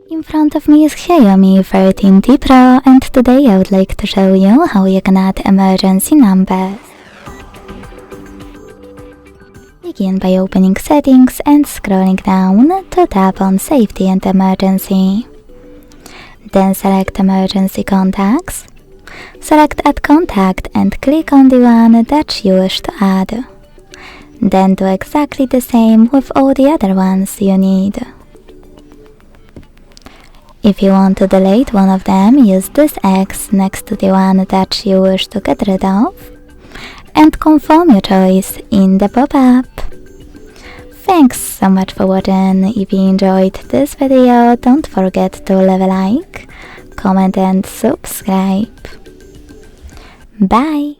In front of me is Xiaomi 14T Pro, and today I would like to show you how you can add emergency numbers. Begin by opening Settings and scrolling down to tap on Safety and Emergency. Then select Emergency Contacts. Select Add Contact and click on the one that you wish to add. Then do exactly the same with all the other ones you need. If you want to delete one of them, use this X next to the one that you wish to get rid of and confirm your choice in the pop-up. Thanks so much for watching. If you enjoyed this video, don't forget to leave a like, comment and subscribe. Bye!